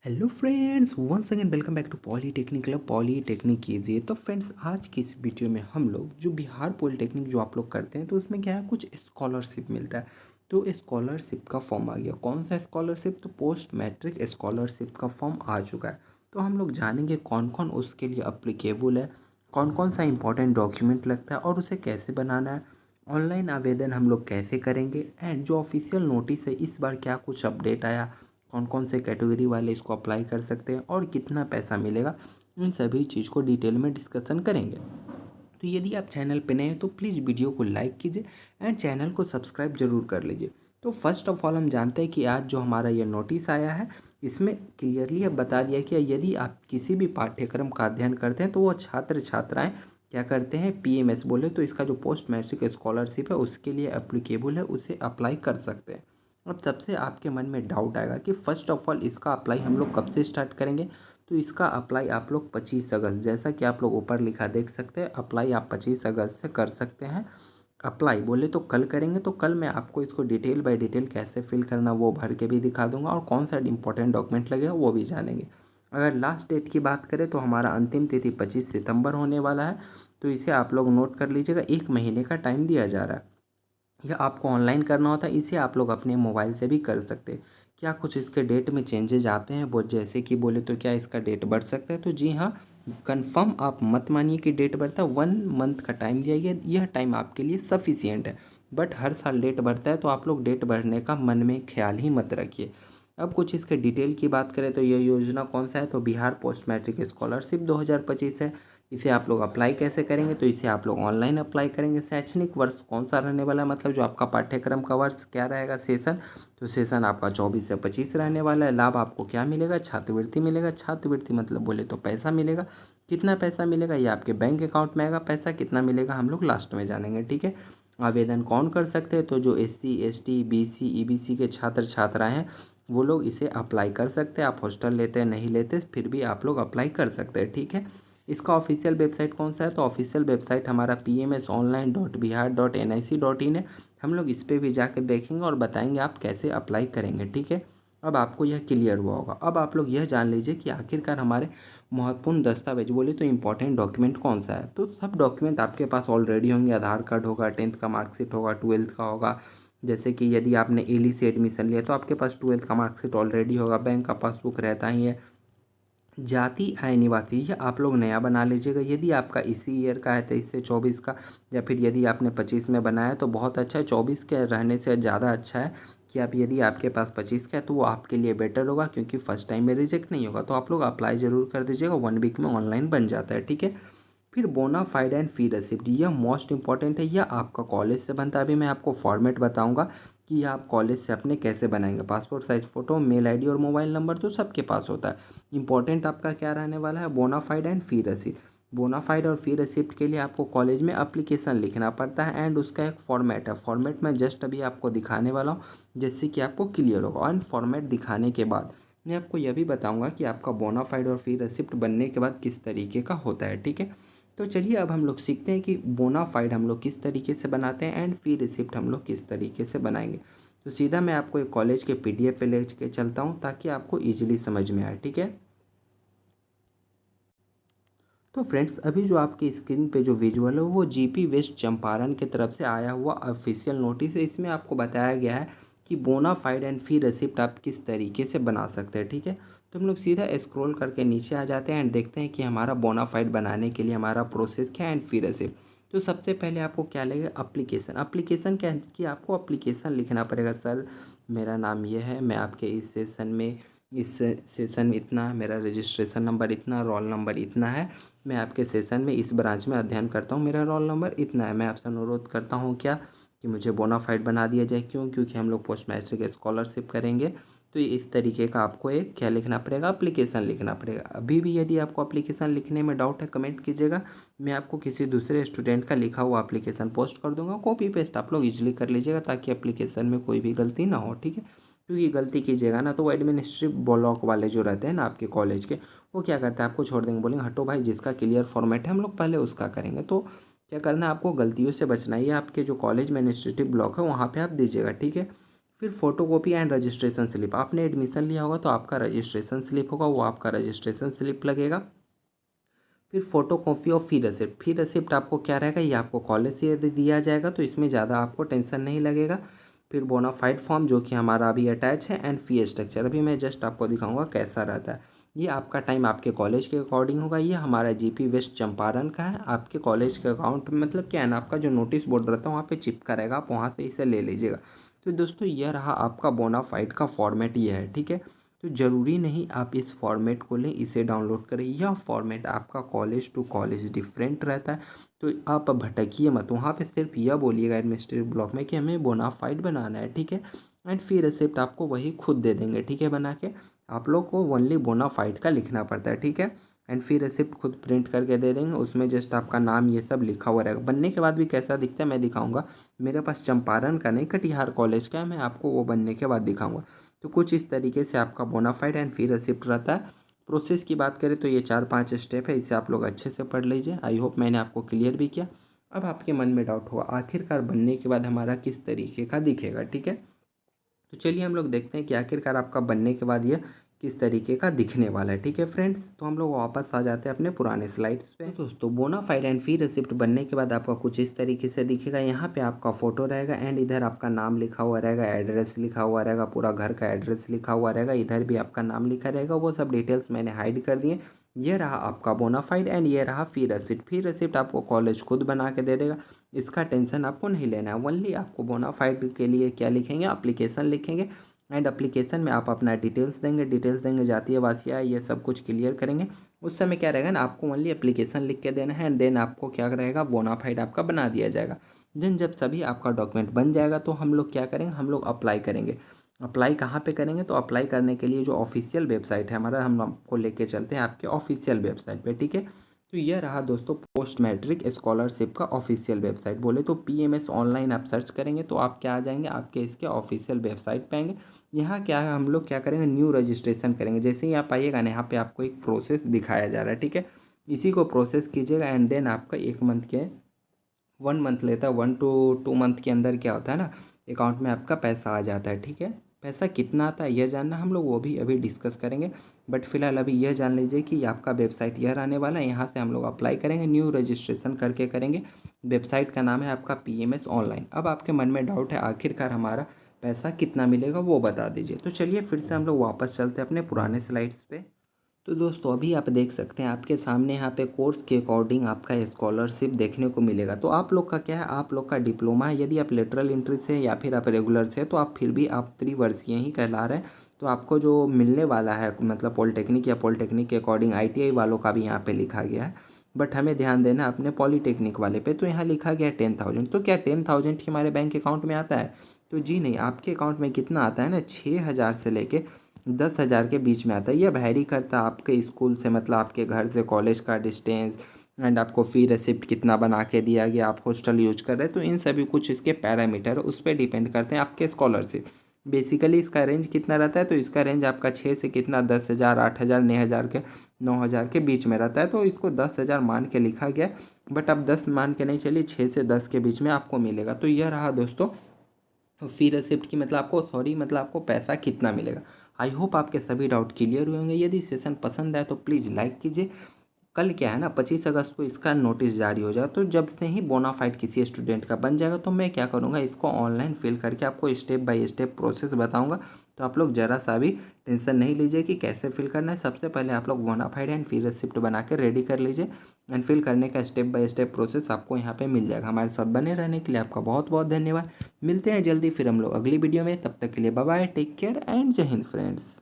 Hello friends, once again welcome back to polytechnic club polytechnic कीजिए। तो friends, आज की इस वीडियो में हम लोग जो बिहार पॉलीटेक्निक जो आप लोग करते हैं तो उसमें क्या है, कुछ स्कॉलरशिप मिलता है। तो स्कॉलरशिप का फॉर्म आ गया। कौन सा स्कॉलरशिप? तो पोस्ट मैट्रिक स्कॉलरशिप का फॉर्म आ चुका है। तो हम लोग जानेंगे कौन कौन उसके लिए अप्लीकेबल है, कौन कौन सा इंपॉर्टेंट डॉक्यूमेंट लगता है और उसे कैसे बनाना है, ऑनलाइन आवेदन हम लोग कैसे करेंगे, एंड जो ऑफिशियल नोटिस है इस बार क्या कुछ अपडेट आया, कौन कौन से कैटेगरी वाले इसको अप्लाई कर सकते हैं और कितना पैसा मिलेगा, इन सभी चीज़ को डिटेल में डिस्कशन करेंगे। तो यदि आप चैनल पे नए हैं तो प्लीज़ वीडियो को लाइक कीजिए एंड चैनल को सब्सक्राइब जरूर कर लीजिए। तो फर्स्ट ऑफ ऑल हम जानते हैं कि आज जो हमारा ये नोटिस आया है इसमें क्लियरली अब बता दिया कि यदि आप किसी भी पाठ्यक्रम का अध्ययन करते हैं तो वो छात्र छात्राएं क्या करते हैं, पीएमएस बोले तो इसका जो पोस्ट मैट्रिक स्कॉलरशिप है उसके लिए एप्लीकेबल है, उसे अप्लाई कर सकते हैं। अब सबसे आपके मन में डाउट आएगा कि फ़र्स्ट ऑफ ऑल इसका अप्लाई हम लोग कब से स्टार्ट करेंगे। तो इसका अप्लाई आप लोग 25 अगस्त, जैसा कि आप लोग ऊपर लिखा देख सकते हैं, अप्लाई आप 25 अगस्त से कर सकते हैं। अप्लाई बोले तो कल करेंगे, तो कल मैं आपको इसको डिटेल बाय डिटेल कैसे फिल करना वो भर के भी दिखा दूंगा और कौन सा इंपॉर्टेंट डॉक्यूमेंट लगेगा वो भी जानेंगे। अगर लास्ट डेट की बात करें तो हमारा अंतिम तिथि 25 सितंबर होने वाला है। तो इसे आप लोग नोट कर लीजिएगा, 1 महीने का टाइम दिया जा रहा है। यह आपको ऑनलाइन करना होता है, इसे आप लोग अपने मोबाइल से भी कर सकते हैं। क्या कुछ इसके डेट में चेंजेज आते हैं वो, जैसे कि बोले तो क्या इसका डेट बढ़ सकता है? तो जी हाँ, कंफर्म आप मत मानिए कि डेट बढ़ता है। 1 मंथ का टाइम दिया गया, यह टाइम आपके लिए सफिशियंट है। बट हर साल डेट बढ़ता है तो आप लोग डेट बढ़ने का मन में ख्याल ही मत रखिए। अब कुछ इसके डिटेल की बात करें तो यह योजना कौन सा है, तो बिहार पोस्ट मैट्रिक स्कॉलरशिप 2025 है। इसे आप लोग अप्लाई कैसे करेंगे, तो इसे आप लोग ऑनलाइन अप्लाई करेंगे। शैक्षणिक वर्ष कौन सा रहने वाला है, मतलब जो आपका पाठ्यक्रम का वर्ष क्या रहेगा, सेशन। तो सेशन आपका 24 से 25 रहने वाला है। लाभ आपको क्या मिलेगा, छात्रवृत्ति मिलेगा। छात्रवृत्ति मतलब बोले तो पैसा मिलेगा। कितना पैसा मिलेगा ये आपके बैंक अकाउंट में आएगा। पैसा कितना मिलेगा हम लोग लास्ट में जानेंगे, ठीक है। आवेदन कौन कर सकते हैं, तो जो SC ST BC EBC के छात्र छात्राएं हैं वो लोग इसे अप्लाई कर सकते हैं। आप हॉस्टल लेते हैं नहीं लेते फिर भी आप लोग अप्लाई कर सकते हैं, ठीक है। इसका ऑफिशियल वेबसाइट कौन सा है, तो ऑफिशियल वेबसाइट हमारा pmsonline.bihar.nic.in है। हम लोग इस पर भी जाकर देखेंगे और बताएंगे आप कैसे अप्लाई करेंगे, ठीक है। अब आपको यह क्लियर हुआ होगा। अब आप लोग यह जान लीजिए कि आखिरकार हमारे महत्वपूर्ण दस्तावेज बोले तो इंपॉर्टेंट डॉक्यूमेंट कौन सा है। तो सब डॉक्यूमेंट आपके पास ऑलरेडी होंगे। आधार कार्ड होगा, 10th का मार्कशीट होगा, 12th का होगा। जैसे कि यदि आपने एली से एडमिशन लिया तो आपके पास 12th का मार्कशीट ऑलरेडी होगा। बैंक का पासबुक रहता ही है। जाति आय निवासी यह आप लोग नया बना लीजिएगा। यदि आपका इसी ईयर का है 23 से 24 का, या फिर यदि आपने 25 में बनाया तो बहुत अच्छा है। 24 के रहने से ज़्यादा अच्छा है कि आप, यदि आपके पास 25 का है तो वो आपके लिए बेटर होगा, क्योंकि फर्स्ट टाइम में रिजेक्ट नहीं होगा। तो आप लोग अप्लाई ज़रूर कर दीजिएगा, 1 वीक में ऑनलाइन बन जाता है, ठीक है। फिर बोनाफाइड एंड फी रिसिप्ट, यह मोस्ट इंपॉर्टेंट है। यह आपका कॉलेज से बनता है। अभी मैं आपको फॉर्मेट बताऊंगा कि यह आप कॉलेज से अपने कैसे बनाएंगे। Passport size photo, mail ID और मोबाइल नंबर तो सबके पास होता है। इंपॉर्टेंट आपका क्या रहने वाला है, bonafide and fee receipt. Bonafide और फी रिसिप्ट के लिए आपको कॉलेज में अप्लीकेशन लिखना पड़ता है एंड उसका एक फॉर्मेट है। फॉर्मेट मैं जस्ट अभी आपको दिखाने वाला हूँ जिससे कि आपको क्लियर होगा। एंड फॉर्मेट दिखाने के बाद मैं आपको यह भी बताऊंगा कि आपका बोनाफाइड और फी रिसिप्ट बनने के बाद किस तरीके का होता है, ठीक है। तो चलिए अब हम लोग सीखते हैं कि बोनाफाइड हम लोग किस तरीके से बनाते हैं एंड फी रिसिप्ट हम लोग किस तरीके से बनाएंगे। तो सीधा मैं आपको एक कॉलेज के PDF पे ले के चलता हूँ ताकि आपको ईजिली समझ में आए, ठीक है। तो फ्रेंड्स, अभी जो आपकी स्क्रीन पे जो विजुअल है वो GP वेस्ट चंपारण की तरफ से आया हुआ ऑफिशियल नोटिस है। इसमें आपको बताया गया है कि बोनाफाइड एंड फी रिसिप्ट आप किस तरीके से बना सकते हैं, ठीक है। तो हम लोग सीधा स्क्रॉल करके नीचे आ जाते हैं एंड देखते हैं कि हमारा बोनाफाइड बनाने के लिए हमारा प्रोसेस क्या है एंड फी रिसिप्ट। तो सबसे पहले आपको क्या लगेगा, अप्लीकेशन। अप्लीकेशन क्या है कि आपको अप्लीकेशन लिखना पड़ेगा। सर, मेरा नाम ये है, मैं आपके इस सेशन में इतना, मेरा रजिस्ट्रेशन नंबर इतना, रोल नंबर इतना है, मैं आपके सेशन में इस ब्रांच में अध्ययन करता हूँ, मेरा रोल नंबर इतना है। मैं आपसे अनुरोध करता हूँ क्या कि मुझे बोनाफाइड बना दिया जाए। क्यों? क्योंकि हम लोग पोस्ट मैट्रिक स्कॉलरशिप करेंगे। तो ये इस तरीके का आपको एक क्या लिखना पड़ेगा, अप्लीकेशन लिखना पड़ेगा। अभी भी यदि आपको अप्लीकेशन लिखने में डाउट है कमेंट कीजिएगा, मैं आपको किसी दूसरे स्टूडेंट का लिखा हुआ अप्लीकेशन पोस्ट कर दूंगा। कॉपी पेस्ट आप लोग इजीली कर लीजिएगा ताकि अप्लीकेशन में कोई भी गलती ना हो, ठीक है। क्योंकि गलती कीजिएगा ना तो वो एडमिनिस्ट्रेटिव ब्लॉक वाले जो रहते हैं ना आपके कॉलेज के, वो क्या करते हैं, आपको छोड़ देंगे, बोलेंगे हटो भाई, जिसका क्लियर फॉर्मेट है हम लोग पहले उसका करेंगे। तो क्या करना है, आपको गलतियों से बचना है। ये आपके जो कॉलेज में एडमिनिस्ट्रेटिव ब्लॉक है वहाँ पे आप दीजिएगा, ठीक है। फिर फोटोकॉपी एंड रजिस्ट्रेशन स्लिप, आपने एडमिशन लिया होगा तो आपका रजिस्ट्रेशन स्लिप होगा, वो आपका रजिस्ट्रेशन स्लिप लगेगा। फिर फोटो कॉपी और फी रिसिप्ट, फी रिसिप्ट आपको क्या रहेगा, ये आपको कॉलेज से यदि दिया जाएगा तो इसमें ज़्यादा आपको टेंशन नहीं लगेगा। फिर बोनाफाइड फॉर्म जो कि हमारा अभी अटैच है, एंड फी स्ट्रक्चर अभी मैं जस्ट आपको दिखाऊंगा कैसा रहता है। ये आपका टाइम आपके कॉलेज के अकॉर्डिंग होगा। ये हमारा जीपी वेस्ट चंपारण का है, आपके कॉलेज के अकाउंट में मतलब क्या है ना, आपका जो नोटिस बोर्ड रहता है वहाँ पे चिपका रहेगा, आप वहाँ से इसे ले लीजिएगा। तो दोस्तों यह रहा आपका बोनाफाइड का फॉर्मेट, ये है ठीक है। तो ज़रूरी नहीं आप इस फॉर्मेट को लें, इसे डाउनलोड करें। यह फॉर्मेट आपका कॉलेज टू कॉलेज डिफरेंट रहता है, तो आप भटकिए मत। वहाँ पे सिर्फ यह बोलिएगा एडमिनिस्ट्रेटिव ब्लॉक में कि हमें बोनाफाइड बनाना है, ठीक है। एंड फिर रिसिप्ट आपको वही खुद दे देंगे, ठीक है, बना के। आप लोग को ओनली बोनाफाइड का लिखना पड़ता है, ठीक है। एंड फिर रिसिप्ट खुद प्रिंट करके दे देंगे, उसमें जस्ट आपका नाम ये सब लिखा हुआ रहेगा। बनने के बाद भी कैसा दिखता है मैं दिखाऊंगा। मेरे पास चंपारण का नहीं, कटिहार कॉलेज का है, मैं आपको वो बनने के बाद दिखाऊंगा। तो कुछ इस तरीके से आपका बोनाफाइड एंड फी रिसिप्ट रहता है। प्रोसेस की बात करें तो ये 4-5 स्टेप है, इसे आप लोग अच्छे से पढ़ लीजिए। आई होप मैंने आपको क्लियर भी किया। अब आपके मन में डाउट होगा आखिरकार बनने के बाद हमारा किस तरीके का दिखेगा, ठीक है। तो चलिए हम लोग देखते हैं कि आखिरकार आपका बनने के बाद यह किस तरीके का दिखने वाला है, ठीक है फ्रेंड्स। तो हम लोग वापस आ जाते हैं अपने पुराने स्लाइड्स पे। तो दोस्तों बोनाफाइड एंड फी रिसिप्ट बनने के बाद आपका कुछ इस तरीके से दिखेगा। यहाँ पे आपका फोटो रहेगा, एंड इधर आपका नाम लिखा हुआ रहेगा, एड्रेस लिखा हुआ रहेगा, पूरा घर का एड्रेस लिखा हुआ रहेगा, इधर भी आपका नाम लिखा रहेगा। वो सब डिटेल्स मैंने हाइड कर दिए। ये रहा आपका बोनाफाइड एंड ये रहा फी रिसिप्ट। फी रिसिप्ट आपको कॉलेज खुद बना के दे देगा, इसका टेंशन आपको नहीं लेना है। ओनली आपको बोनाफाइड के लिए क्या लिखेंगे, एप्लीकेशन लिखेंगे, एंड एप्लीकेशन में आप अपना डिटेल्स देंगे, जातीय वासिया ये सब कुछ क्लियर करेंगे। उस समय क्या रहेगा ना, आपको ओनली एप्लीकेशन लिख के देना है, एंड देन आपको क्या रहेगा, बोनाफाइड आपका बना दिया जाएगा। देन जब सभी आपका डॉक्यूमेंट बन जाएगा तो हम लोग क्या करेंगे, हम लोग अप्लाई करेंगे। अप्लाई कहाँ पे करेंगे, तो अप्लाई करने के लिए जो ऑफिशियल वेबसाइट है हमारा, हम आपको लेके चलते हैं आपके ऑफिशियल वेबसाइट पे, ठीक है। तो यह रहा दोस्तों पोस्ट मैट्रिक स्कॉलरशिप का ऑफिशियल वेबसाइट। बोले तो पीएमएस ऑनलाइन आप सर्च करेंगे तो आप क्या आ जाएंगे, आपके इसके ऑफिशियल वेबसाइट पे आएंगे। यहाँ क्या है, हम लोग क्या करेंगे, न्यू रजिस्ट्रेशन करेंगे। जैसे ही आप आइएगा ना, यहाँ पे आपको एक प्रोसेस दिखाया जा रहा है, ठीक है। इसी को प्रोसेस कीजिएगा, एंड देन आपका 1 मंथ के 1 मंथ लेता है, 1 to 2 मंथ के अंदर क्या होता है ना, अकाउंट में आपका पैसा आ जाता है, ठीक है। पैसा कितना आता है यह जानना हम लोग वो भी अभी डिस्कस करेंगे। बट फिलहाल अभी यह जान लीजिए कि आपका वेबसाइट यह रहने वाला है। यहाँ से हम लोग अप्लाई करेंगे, न्यू रजिस्ट्रेशन करके करेंगे। वेबसाइट का नाम है आपका पीएमएस ऑनलाइन। अब आपके मन में डाउट है आखिरकार हमारा पैसा कितना मिलेगा, वो बता दीजिए। तो चलिए फिर से हम लोग वापस चलते हैं अपने पुराने स्लाइड्स पे। तो दोस्तों अभी आप देख सकते हैं आपके सामने यहाँ पे कोर्स के अकॉर्डिंग आपका स्कॉलरशिप देखने को मिलेगा। तो आप लोग का क्या है, आप लोग का डिप्लोमा है। यदि आप लेटरल एंट्री से या फिर आप रेगुलर से, तो आप फिर भी आप त्रिवर्षीय ही कहला रहे हैं। तो आपको जो मिलने वाला है मतलब पॉलिटेक्निक या पॉलिटेक्निक के अकॉर्डिंग आईटीआई वालों का भी यहाँ पे लिखा गया है। बट हमें ध्यान देना है अपने पॉलिटेक्निक वाले पे। तो यहाँ लिखा गया है 10,000। तो क्या 10,000 ही हमारे बैंक अकाउंट में आता है? तो जी नहीं, आपके अकाउंट में कितना आता है ना, 6,000 से लेके 10,000 के बीच में आता है। यह वैरी करता है आपके स्कूल से, मतलब आपके घर से कॉलेज का डिस्टेंस, एंड आपको फ़ी रिसिप्ट कितना बना के दिया गया, आप हॉस्टल यूज कर रहे हैं। तो इन सभी कुछ इसके पैरामीटर उस पर डिपेंड करते हैं आपके स्कॉलरशिप। बेसिकली इसका रेंज कितना रहता है, तो इसका रेंज आपका 6 से कितना 10,000, 8,000, 9,000 के बीच में रहता है। तो इसको 10,000 मान के लिखा गया। बट अब 10 मान के नहीं चलिए, 6 से 10 के बीच में आपको मिलेगा। तो यह रहा दोस्तों फी रिसिप्ट की, मतलब आपको मतलब आपको पैसा कितना मिलेगा। आई होप आपके सभी डाउट क्लियर हुए होंगे। यदि सेशन पसंद आए तो प्लीज़ लाइक कीजिए। कल क्या है ना, 25 अगस्त को इसका नोटिस जारी हो जाएगा। तो जब से ही बोनाफाइड किसी स्टूडेंट का बन जाएगा तो मैं क्या करूँगा, इसको ऑनलाइन फिल करके आपको स्टेप बाय स्टेप प्रोसेस बताऊँगा। तो आप लोग ज़रा सा भी टेंशन नहीं लीजिए कि कैसे फिल करना है। सबसे पहले आप लोग बोनाफाइड एंड फी रिसिप्ट बना के रेडी कर लीजिए, एंड फिल करने का स्टेप बाय स्टेप प्रोसेस आपको यहाँ पे मिल जाएगा। हमारे साथ बने रहने के लिए आपका बहुत बहुत धन्यवाद। मिलते हैं जल्दी फिर हम लोग अगली वीडियो में। तब तक के लिए bye bye, take care and जय हिंद फ्रेंड्स।